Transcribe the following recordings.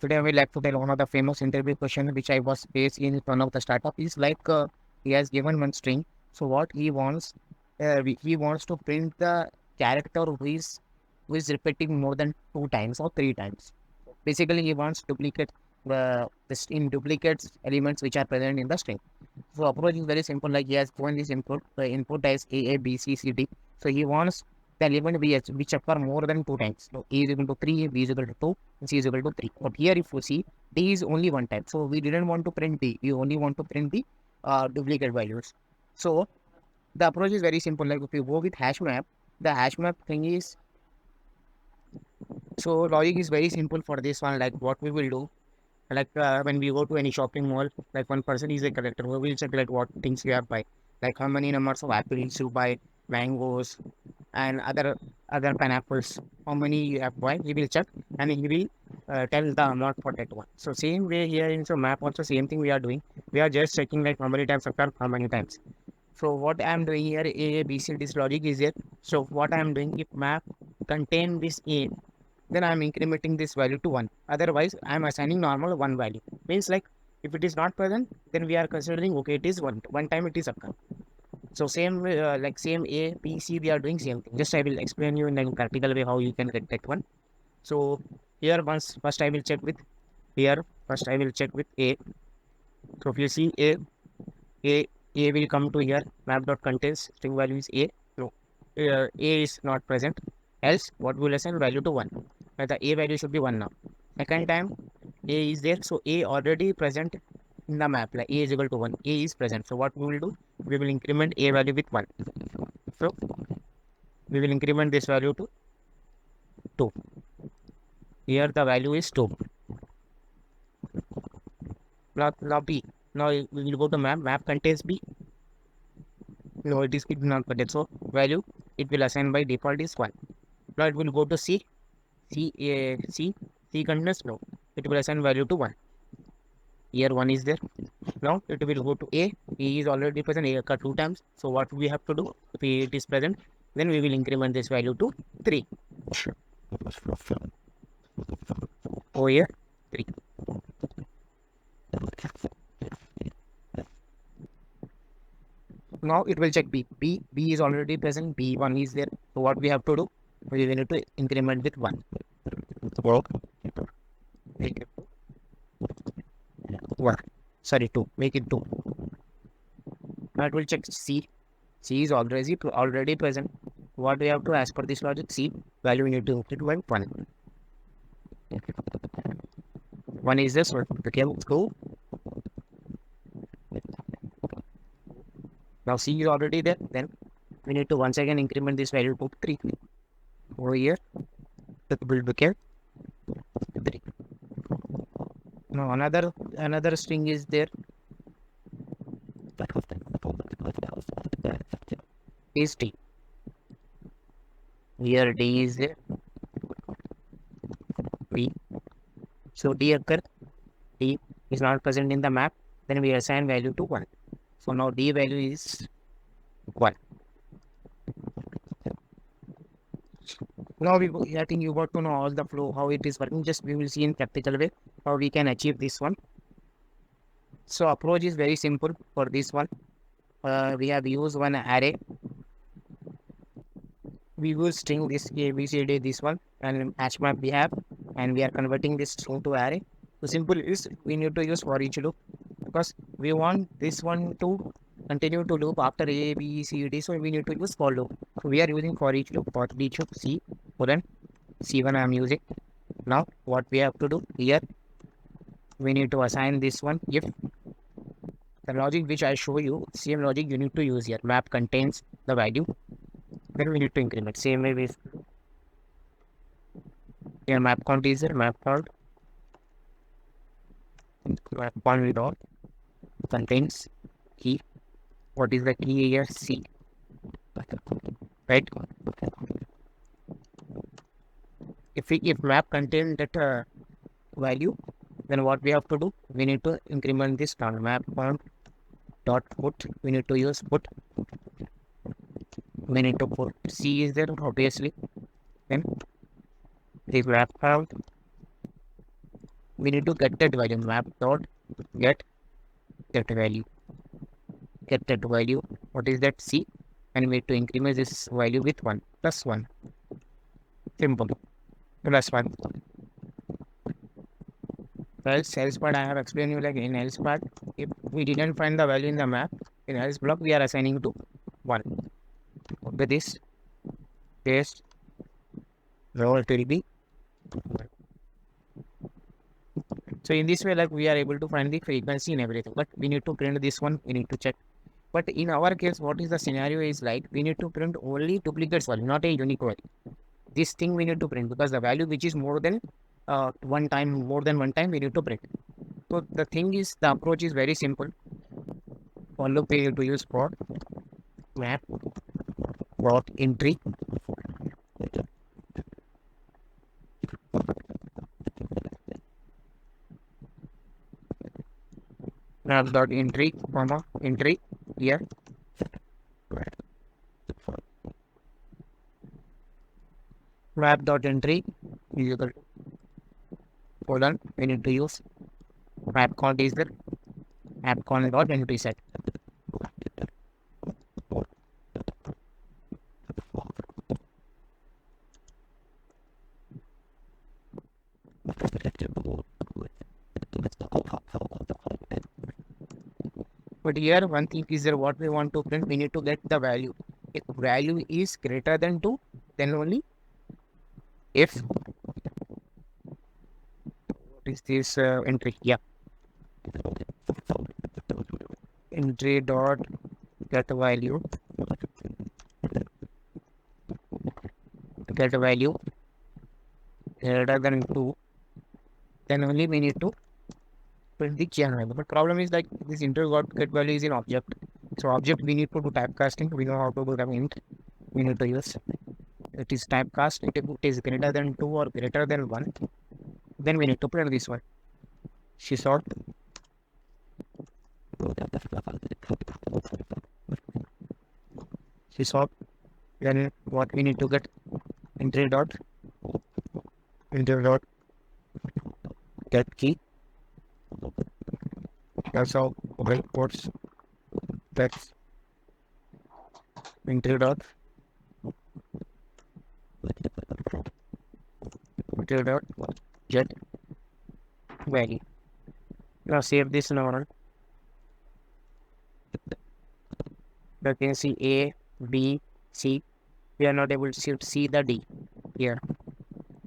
Today I would like to tell one of the famous interview question which I was faced in one of the startup is like he has given one string. So what he wants, he wants to print the character who is repeating more than 2 times or 3 times. Basically, he wants duplicate the string duplicates elements which are present in the string. So approach is very simple. Like he has given this input, the input as A, B, C, C, D. So he wants the element which occur more than 2 times. So A is equal to 3, B is equal to 2, and C is equal to 3. But here if you see, D is only one time. So we didn't want to print D. We only want to print the duplicate values. So the approach is very simple. Like if you go with hash map, the hash map thing is, so logic is very simple for this one. Like what we will do, like when we go to any shopping mall, like one person is a collector, we will check like what things you have buy, like how many numbers of apples you buy, mangoes, and other pineapples, how many you have buy, he will check, and he will tell the amount for that one. So same way here in the map also same thing we are doing. We are just checking like how many times occur, how many times. So what I am doing here, A, B, C, this logic is here. So what I am doing, if map contain this A, then I am incrementing this value to 1. Otherwise, I am assigning normal 1 value. Means like, if it is not present, then we are considering, okay, it is 1 time it is occur. So same way, like same A, B, C, we are doing same thing. Just I will explain you in a practical way how you can get that one. So here first I will check with, first I will check with A. So if you see A, A will come to here, map.contains string value is A. No, A is not present. Else, what will assign value to 1? The A value should be 1 now. Second time, A is there. So A already present in the map. Like A is equal to 1. A is present. So what we will do? We will increment A value with 1. So we will increment this value to 2. Here the value is 2. Now B. Now we will go to map. Map contains B. No, it is not contained. So value it will assign by default is 1. Now it will go to C. C contains no. It will assign value to 1. Here 1 is there. Now it will go to A. A is already present. A occurred 2 times. So what we have to do? If it is present, then we will increment this value to 3. Oh here 3. Now it will check B. B is already present. B1 is there. So what we have to do? We will need to increment with 1. World. Make it 1. Sorry, 2. Make it 2. Now it will check C. C is already present. What we have to, as per this logic, C value we need to increment with 1. 1 is this one. Okay, let's go. Now C is already there. Then we need to once again increment this value to 3. Over here, that will become 3. Now another string is there. Is D. Here D is there. B. So D occur. D is not present in the map. Then we assign value to 1. So now D value is 1. Now I think you got to know all the flow, how it is working. Just we will see in practical way how we can achieve this one. So approach is very simple for this one. We have used one array. We use string this A, B, C, D, this one, and hash map we have, and we are converting this string to array. So simple is we need to use for each loop because we want this one to continue to loop after A, B, C, D. So we need to use for loop. So we are using for each loop C. Then C1 I am using. Now what we have to do here, we need to assign this one. If the logic which I show you, same logic you need to use here. Map contains the value. Then we need to increment. Same way with here map count is there. Map count dot contains key. What is the key here? C. Right? If map contains that value, then what we have to do? We need to increment this down. Map count dot put. We need to use put. We need to put C is there obviously. Then the map count we need to get that value. Map dot get that value. Get that value. What is that? C. And we need to increment this value with 1 plus 1. Simple. Plus 1. Else part I have explained you like in else part. If we didn't find the value in the map, in else block we are assigning to 1. With this paste row it will be. So in this way, like we are able to find the frequency and everything. But we need to print this one. We need to check. But in our case, what is the scenario is like we need to print only duplicates value, not a unique value. This thing we need to print because the value which is more than one time, we need to print. So the thing is, the approach is very simple. Follow pay to use for map dot entry map dot entry comma entry here map dot entry is equal to colon. We need to use map count is there map count dot entry set. But here one thing is there what we want to print, we need to get the value. If value is greater than 2, then only if what is this entry? Yeah. Entry dot get value greater than 2, then only we need to print the key value. But problem is like this integer got get value is in object. So object we need to do typecasting. We know how to do the int. We need to use it is typecast. If it is greater than 2 or greater than 1, then we need to print this one. She sort then what we need to get entry dot get key. That's how breakpoints that's entry dot get value. Now save this now. You can see A, B, C. We are not able to see the D here.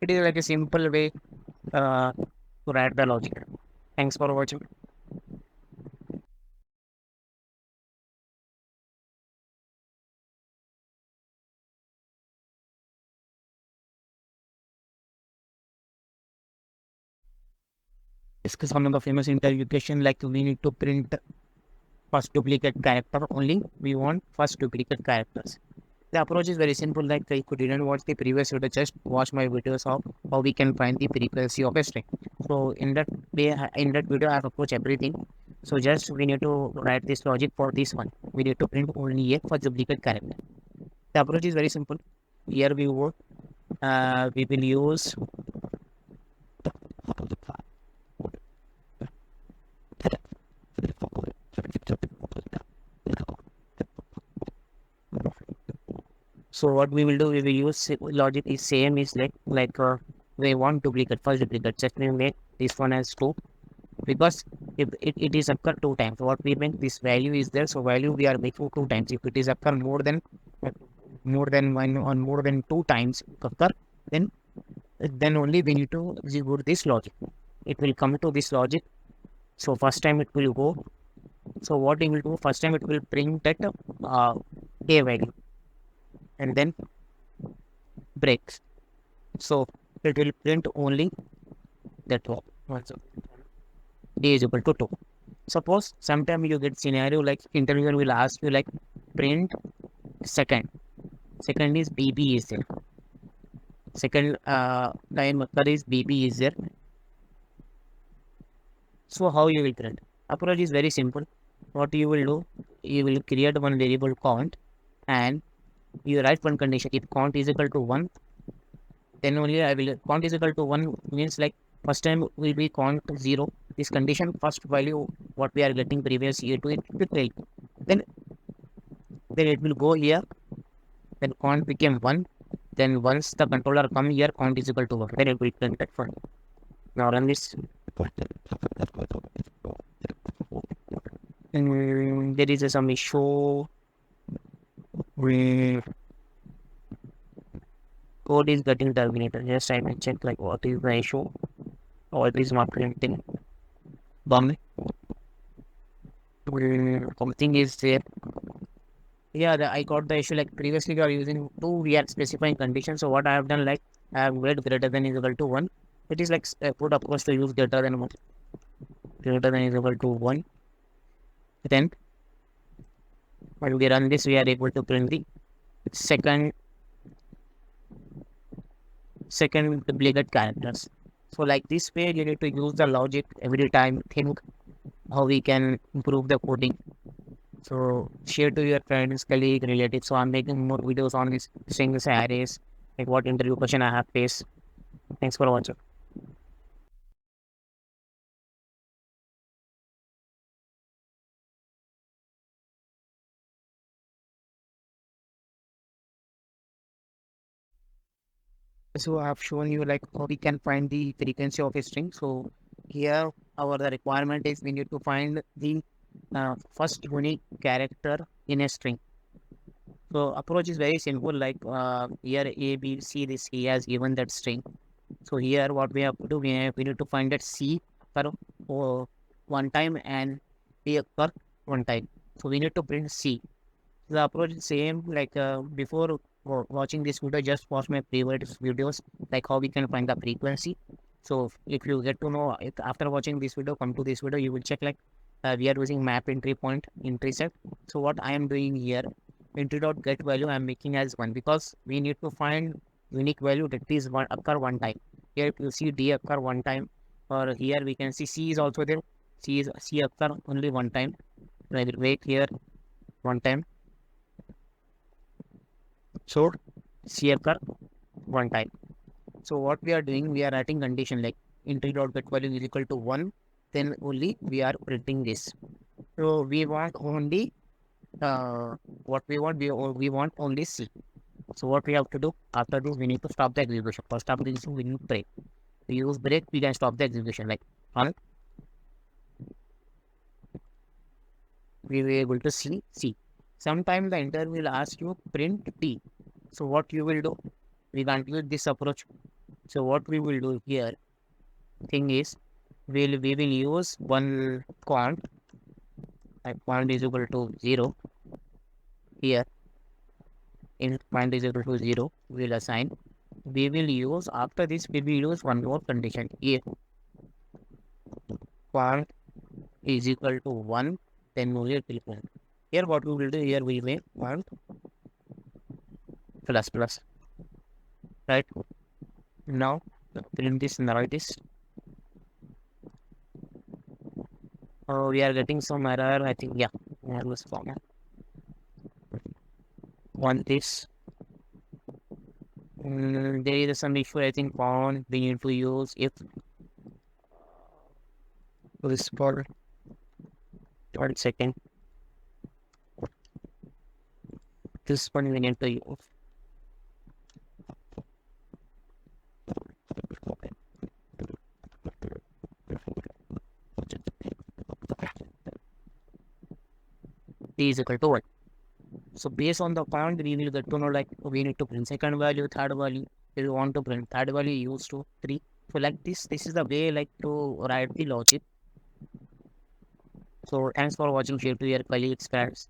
It is like a simple way to write the logic. Thanks for watching. Discuss one of the famous interrogation like we need to print first duplicate character only. We want first duplicate characters. The approach is very simple. Like if you didn't watch the previous video, just watch my videos of how we can find the frequency of a string. So in that video, I have approached everything. So just we need to write this logic for this one. We need to print only a first duplicate character. The approach is very simple. Here we will use so what we will do, we will use logic is same is like we want duplicate first duplicate. Just we make this one as 2 because if it is occur 2 times. So what we make this value is there. So value we are making 2 times. If it is occur more than 1 or more than 2 times occur, then only we need to execute this logic. It will come to this logic. So first time it will go. So what it will do, first time it will print that a value and then breaks. So it will print only that one. So d is equal to 2. Suppose sometime you get scenario like interviewer will ask you like print second. Second is BB is there. Second time occur is BB is there. So how you will print? Approach is very simple. What you will do, you will create one variable count and you write one condition. If count is equal to 1, then only I will count is equal to 1 means like First time will be count 0. This condition first value what we are getting previous year to it will take. Then it will go here. Then count became 1. Then once the controller come here, count is equal to 1. Then it will print that for now run this. There is some issue. Code is getting terminated. Just I can check like what is the issue. Or it is not printing. Bomb. Something is there. Yeah, I got the issue like previously we are using 2, we are specifying conditions. So what I have done, like I have made greater than is equal to 1. It is like put approach to use greater than 1. Greater than is equal to 1. Then when we run this, we are able to print the second duplicate characters. So like this way, you need to use the logic every time. Think how we can improve the coding. So share to your friends, colleague, relatives. So I'm making more videos on this strings arrays, like what interview question I have faced. Thanks for watching. So I have shown you like how we can find the frequency of a string. So here the requirement is we need to find the first unique character in a string. So approach is very simple. Like here A, B, C, this he has given that string. So here what we have to do, we need to find that C per one time and P per one time. So we need to print C. The approach is same like before watching this video, just watch my previous videos like how we can find the frequency. So if you get to know after watching this video, come to this video, you will check like we are using map entry point entry set. So what I am doing here, entry dot get value I am making as 1 because we need to find unique value that is occur one time. Here if you see D occur one time, or here we can see C is also there. C occur only one time. I will wait here one time. So C occur one time. So what we are doing, we are writing condition like entry dot get value is equal to 1. Then only we are printing this. So we want only what we want. We want only C. So what we have to do after this, we need to stop the execution. For stop the execution, we need break. We use break, we can stop the execution. Like on, we will be able to see C. Sometime the interview will ask you print T. So what you will do? We can't use this approach. So what we will do here, thing is, we will use one quant. Like quant is equal to 0. Here, in quant is equal to 0, we will assign. We will use after this. We will use one more condition. If quant is equal to 1, then only it will print. Here what we will do, here we make quant plus plus. Right? Now print this and write this. Oh, we are getting some error. I think, yeah, error was found. Want this. There is some issue. I think found. We need to use if this for 1 second. This one we need to use. T is equal to 1. So based on the point, we will get to know like we need to print second value, third value. If you want to print third value, use to 3. So like this is the way like to write the logic. So thanks for watching. Share to your colleagues, friends.